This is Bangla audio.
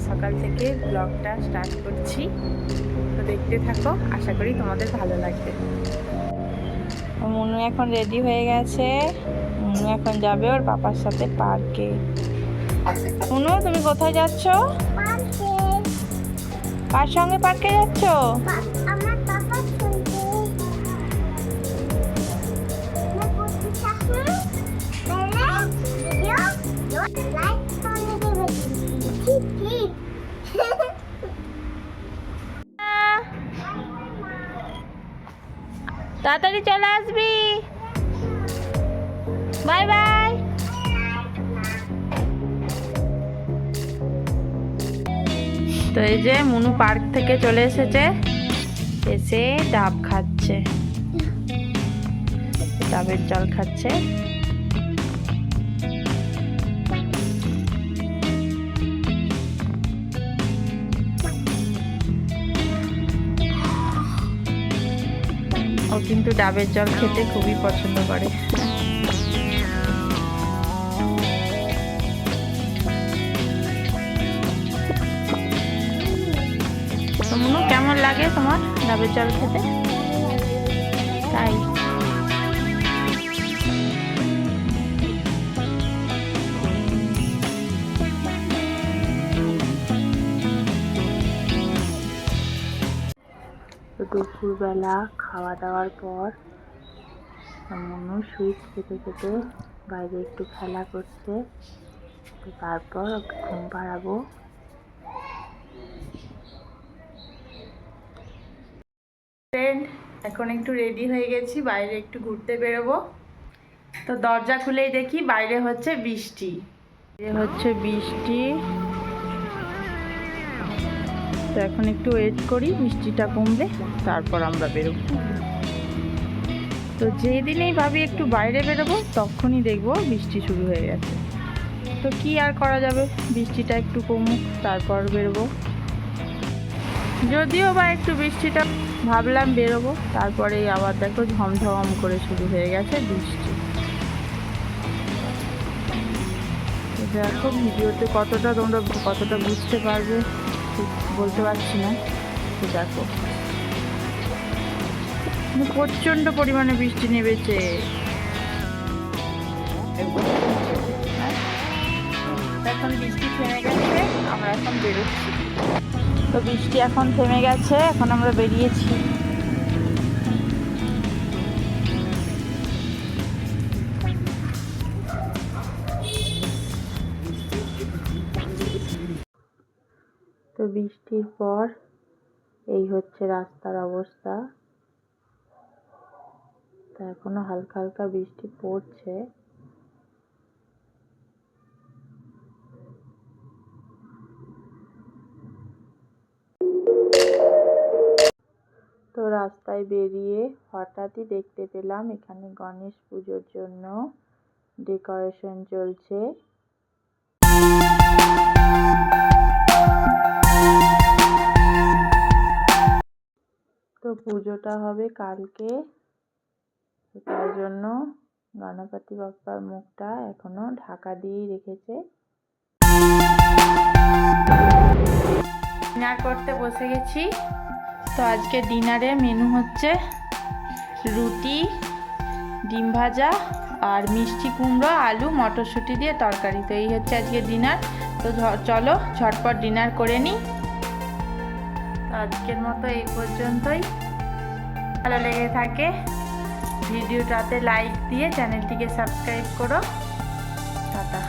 সকাল থেকে ব্লগটা স্টার্ট করছি, তো দেখতে থাকো, আশা করি তোমাদের ভালো লাগবে। মুনু এখন রেডি হয়ে গেছে, মুনু এখন যাবে ওর পাপার সাথে পার্কে। মুনু, তুমি কোথায় যাচ্ছ? কার সঙ্গে পার্কে যাচ্ছ? আমার পাপার সঙ্গে। তাড়াতাড়ি চলে আসবি, বাই বাই। তো এই যে মুনু পার্ক থেকে চলে এসেছে, এসে ডাব খাচ্ছে, ডাবের জল খাচ্ছে। ও কিন্তু ডাবের জল খেতে খুবই পছন্দ করে। তো মুনু, কেমন লাগে তোমার ডাবের জল খেতে? তাই তো দুপুরবেলা খাওয়া দাওয়ার পর মুনু সুইট খেতে খেতে বাইরে একটু খেলা করছে, তো তারপর ওকে ঘুম পাড়াবো। এখন একটু রেডি হয়ে গেছি, বাইরে একটু ঘুরতে বেরোবো। তো দরজা খুলেই দেখি বাইরে হচ্ছে বৃষ্টি, তো এখন একটু ওয়েট করি বৃষ্টিটা কমলে, তারপর আমরা বেরোবো। তো যেই দিনেই ভাবি একটু বাইরে বেরোবো, তখনই দেখবো বৃষ্টি শুরু হয়ে গেছে। তো কি আর করা যাবে, বৃষ্টিটা একটু কমুক তারপর বেরোবো। যদিও বা একটু বৃষ্টিটা ভাবলাম বেরোবো, তারপরেই আবার দেখো ঝমঝম করে শুরু হয়ে গেছে বৃষ্টি। দেখো ভিডিওতে কতটা বুঝতে পারবে ঠিক বলতে পারছি না। তো দেখো প্রচণ্ড পরিমাণে বৃষ্টি নেমেছে। এখন বৃষ্টি থেমে গেছে, আমরা এখন বেরোচ্ছি। তো বৃষ্টি এখন থেমে গেছে, এখন আমরা বেরিয়েছি। তো বৃষ্টির পর এই হচ্ছে রাস্তার অবস্থা। তো এখনো হালকা হালকা বৃষ্টি পড়ছে। তো রাস্তায় বেরিয়ে হঠাৎই দেখতে পেলাম এখানে গণেশ পুজোর জন্য ডেকোরেশন চলছে। তো পুজোটা হবে কালকে, তার জন্য গণপতি বাপ্পার মুখটা এখনো ঢাকা দিয়েই রেখেছে। ডিনার করতে বসে গেছি। তো আজকে ডিনারে মেনু হচ্ছে রুটি, ডিম ভাজা আর মিষ্টি কুমড়ো, আলু, মটরশুঁটি দিয়ে তরকারি। তো এই হচ্ছে আজকে ডিনার। তো চলো ঝটপট ডিনার করে নিই। তো আজকের মতো এই পর্যন্তই। ভালো লেগে থাকে ভিডিওটাতে লাইক দিয়ে চ্যানেলটিকে সাবস্ক্রাইব করো। টাটা।